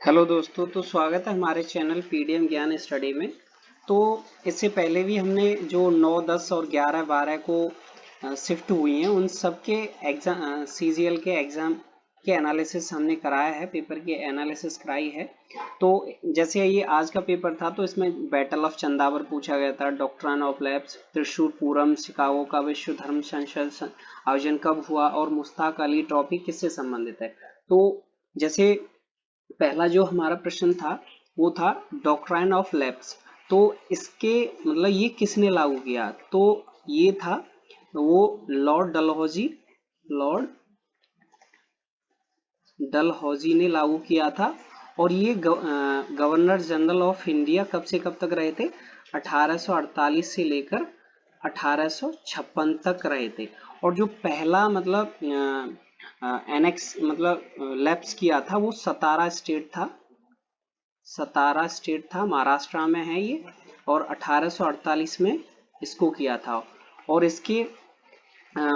Hello दोस्तों, तो स्वागत है हमारे चैनल पीडीएम ज्ञान स्टडी में। तो इससे पहले भी हमने जो 9, 10 और 11, 12 को शिफ्ट हुई हैं उन सब के एग्जाम सीजीएल के एग्जाम के एनालिसिस हमने कराया है, पेपर की एनालिसिस कराई है। तो जैसे ये आज का पेपर था तो इसमें बैटल ऑफ चंदावर पूछा गया था, doctrine of lapse, Thrissur Pooram, Chicago का विश्व धर्म संसद आयोजन कब हुआ और मुश्ताक अली ट्रॉफी किससे संबंधित है। तो जैसे पहला जो हमारा प्रश्न था वो था डॉक्ट्राइन ऑफ लैप्स। तो इसके मतलब ये किसने लागू किया, तो ये था वो लॉर्ड डलहौजी ने लागू किया था। और ये गवर्नर जनरल ऑफ इंडिया कब से कब तक रहे थे, 1848 से लेकर 1856 तक रहे थे। और जो पहला मतलब एनेक्स मतलब लैप्स किया था वो सतारा स्टेट था, महाराष्ट्र में है ये। और 1848 में इसको किया था। और इसके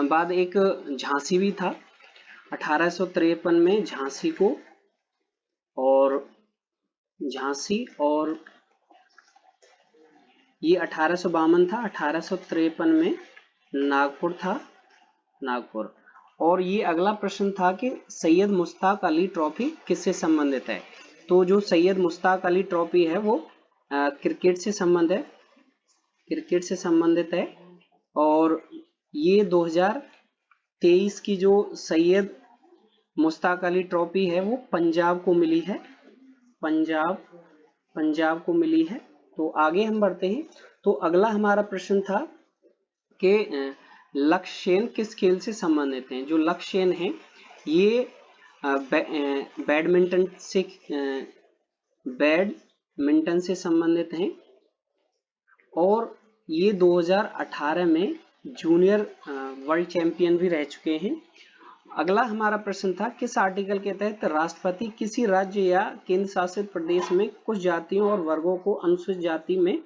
बाद एक झांसी भी था 1853 में, झांसी और ये 1852 था। 1853 में नागपुर था, नागपुर। और ये अगला प्रश्न था कि सैयद मुश्ताक अली ट्रॉफी किससे संबंधित है। तो जो सैयद मुश्ताक अली ट्रॉफी है वो क्रिकेट से संबंधित है। और ये 2023 की जो सैयद मुश्ताक अली ट्रॉफी है वो पंजाब को मिली है, पंजाब को मिली है। तो आगे हम बढ़ते हैं। तो अगला हमारा प्रश्न था कि लक्ष्य सेन किस खेल से संबंधित हैं। जो लक्ष्य सेन है ये बैडमिंटन से संबंधित हैं। और ये 2018 में जूनियर वर्ल्ड चैंपियन भी रह चुके हैं। अगला हमारा प्रश्न था किस आर्टिकल के तहत राष्ट्रपति किसी राज्य या केंद्र शासित प्रदेश में कुछ जातियों और वर्गों को अनुसूचित जाति में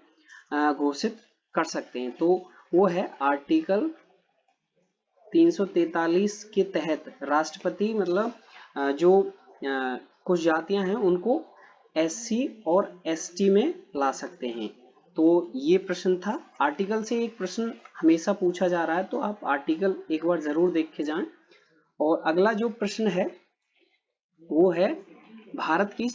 घोषित कर सकते हैं। तो वो है आर्टिकल 343 के तहत राष्ट्रपति मतलब जो कुछ जातियां हैं उनको एससी और एसटी में ला सकते हैं। तो ये प्रश्न था। आर्टिकल से एक प्रश्न हमेशा पूछा जा रहा है, तो आप आर्टिकल एक बार जरूर देख के जाएं। और अगला जो प्रश्न है वो है भारत की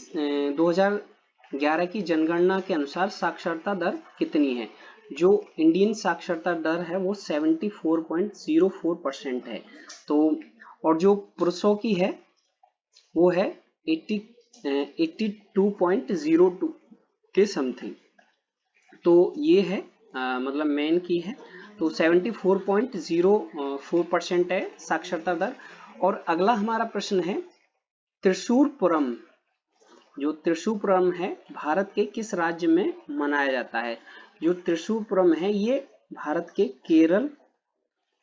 2011 की जनगणना के अनुसार साक्षरता दर कितनी है। जो इंडियन साक्षरता दर है वो 74.04% है। तो और जो पुरुषों की है वो है 82.02 के समथिंग। तो ये है मतलब मेन की है। तो 74.04% है साक्षरता दर। और अगला हमारा प्रश्न है त्रिशूरपुरम। जो त्रिशूरपुरम है भारत के किस राज्य में मनाया जाता है। जो त्रिशूरपुरम है ये भारत के केरल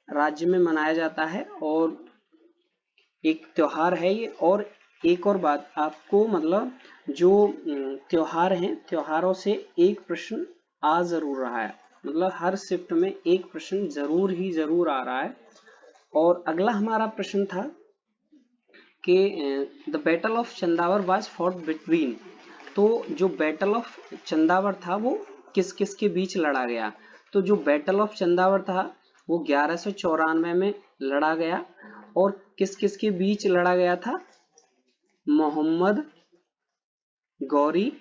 राज्य में मनाया जाता है। और एक त्योहार है ये। और एक और बात आपको मतलब जो त्योहार हैं, त्योहारों से एक प्रश्न आ जरूर रहा है, मतलब हर शिफ्ट में एक प्रश्न जरूर आ रहा है। और अगला हमारा प्रश्न था कि the battle of Chandawar was fought between. तो जो बैटल ऑफ चंदावर था वो किस किस के बीच लड़ा गया। तो जो बैटल ऑफ चंदावर था वो 1194 में लड़ा गया। और किस किस के बीच लड़ा गया था, मोहम्मद गौरी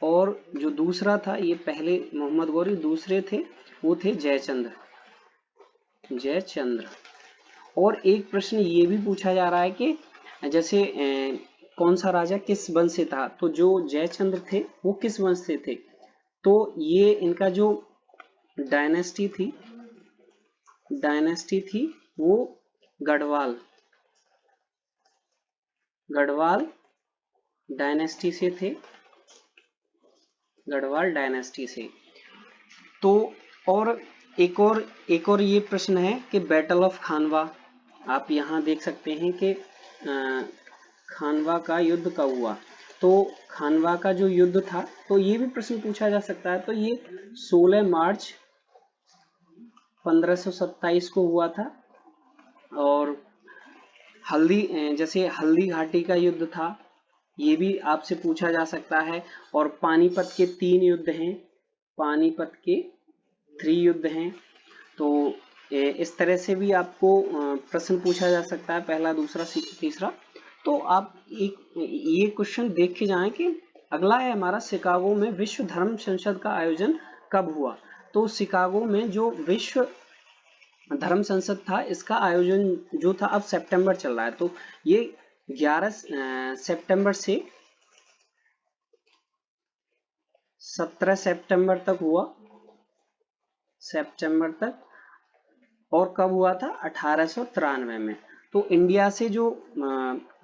और जो दूसरा था, ये पहले मोहम्मद गौरी, दूसरे थे वो थे जयचंद्र। और एक प्रश्न ये भी पूछा जा रहा है कि जैसे कौन सा राजा किस वंश से था। तो जो जयचंद्र थे वो किस वंश से थे। तो ये इनका जो डायनेस्टी थी वो गढ़वाल डायनेस्टी से थे, गढ़वाल डायनेस्टी से। तो और एक और ये प्रश्न है कि बैटल ऑफ खानवा, आप यहाँ देख सकते हैं कि खानवा का युद्ध कब हुआ। तो खानवा का जो युद्ध था, तो ये भी प्रश्न पूछा जा सकता है। तो ये 16 मार्च 1527 को हुआ था। और जैसे हल्दी घाटी का युद्ध था, ये भी आपसे पूछा जा सकता है। और पानीपत के 3 युद्ध हैं, पानीपत के 3 युद्ध हैं। तो इस तरह से भी आपको प्रश्न पूछा जा सकता है, पहला, दूसरा, तीसरा। तो आप ये क्वेश्चन देख के जाएं कि अगला है हमारा, शिकागो में विश्व धर्म संसद का आयोजन कब हुआ। तो शिकागो में जो विश्व धर्म संसद था, इसका आयोजन जो था अब सितंबर चल रहा है, तो ये 11 सितंबर से 17 सितंबर तक हुआ, सितंबर तक। और कब हुआ था? 1893 में। तो इंडिया से जो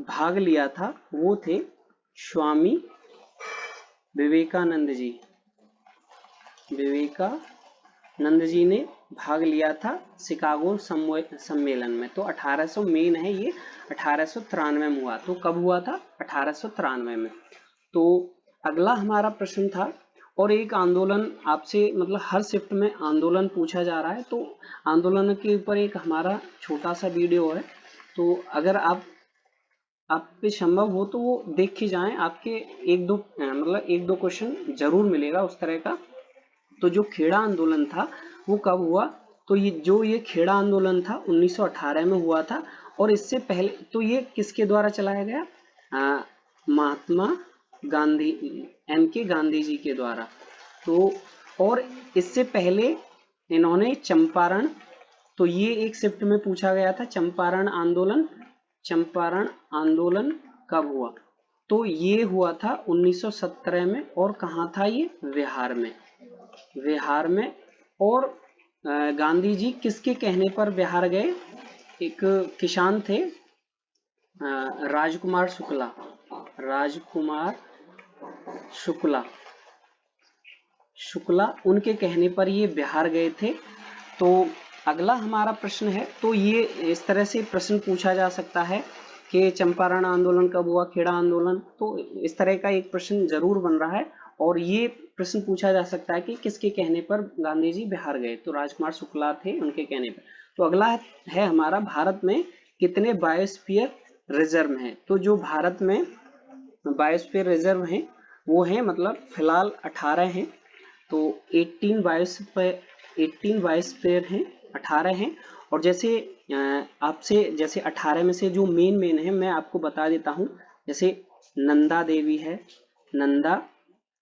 भाग लिया था वो थे स्वामी विवेकानंद जी। विवेकानंद जी ने भाग लिया था शिकागो सम्मेलन में। तो 1800 मेन है, ये 1893 में हुआ। तो कब हुआ था? 1893 में। तो अगला हमारा प्रश्न था, और एक आंदोलन आपसे, मतलब हर शिफ्ट में आंदोलन पूछा जा रहा है, तो आंदोलन के ऊपर एक हमारा छोटा सा वीडियो है। तो अगर आप पे संभव हो तो वो देख के जाएं, आपके एक दो क्वेश्चन जरूर मिलेगा उस तरह का। तो जो खेड़ा आंदोलन था वो कब हुआ? तो ये खेड़ा आंदोलन था 1918 में हुआ था। और इससे पहले तो ये किसके द्वारा चलाया गया? महात्मा गांधी, MK गांधी जी के द्वारा। तो और इससे पहले इन्होंने चंपारण, तो ये एक शिफ्ट में पूछा गया था, चंपारण आंदोलन कब हुआ? तो ये हुआ था 1917 में। और कहाँ था ये? बिहार में। और गांधी जी किसके कहने पर बिहार गए? एक किसान थे, राजकुमार शुक्ला, उनके कहने पर ये बिहार गए थे। तो अगला हमारा प्रश्न है, तो ये इस तरह से प्रश्न पूछा जा सकता है कि चंपारण आंदोलन कब हुआ, खेड़ा आंदोलन। तो इस तरह का एक प्रश्न जरूर बन रहा है। और ये प्रश्न पूछा जा सकता है कि किसके कहने पर गांधी जी बिहार गए? तो राजकुमार शुक्ला थे, उनके कहने पर। तो अगला है हमारा, भारत में कितने बायोस्फीयर रिजर्व हैं? तो जो भारत में बायोस्फीयर रिजर्व हैं वो हैं, मतलब फिलहाल 18 हैं। तो 18 बायोस्फीयर हैं, 18 हैं। और जैसे आपसे, जैसे 18 में से जो मेन है मैं आपको बता देता हूँ। जैसे नंदा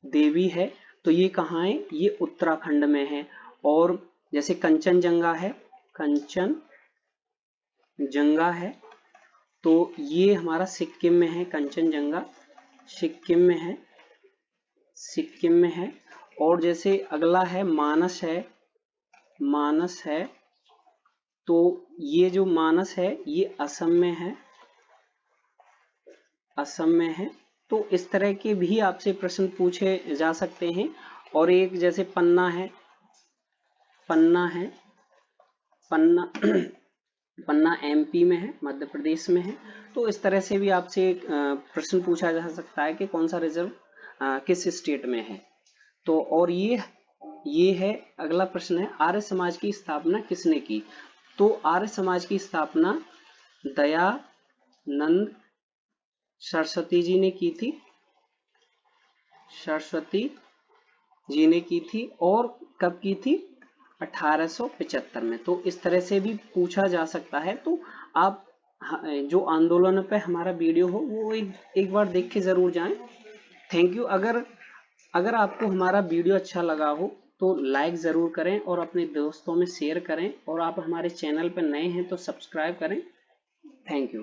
देवी है, तो ये कहाँ है? ये उत्तराखंड में है। और जैसे कंचनजंगा है, तो ये हमारा सिक्किम में है। कंचनजंगा सिक्किम में है। और जैसे अगला है मानस है, तो ये जो मानस है ये असम में है। तो इस तरह के भी आपसे प्रश्न पूछे जा सकते हैं। और एक जैसे पन्ना MP में है, मध्य प्रदेश में है। तो इस तरह से भी आपसे प्रश्न पूछा जा सकता है कि कौन सा रिजर्व किस स्टेट में है। तो और ये है, अगला प्रश्न है, आर्य समाज की स्थापना किसने की? तो आर्य समाज की स्थापना दयानंद सरस्वती जी ने की थी। और कब की थी? 1875 में। तो इस तरह से भी पूछा जा सकता है। तो आप जो आंदोलन पे हमारा वीडियो हो वो एक बार देख के जरूर जाएं। Thank you. अगर आपको हमारा वीडियो अच्छा लगा हो तो लाइक ज़रूर करें और अपने दोस्तों में शेयर करें। और आप हमारे चैनल पर नए हैं तो सब्सक्राइब करें। Thank you.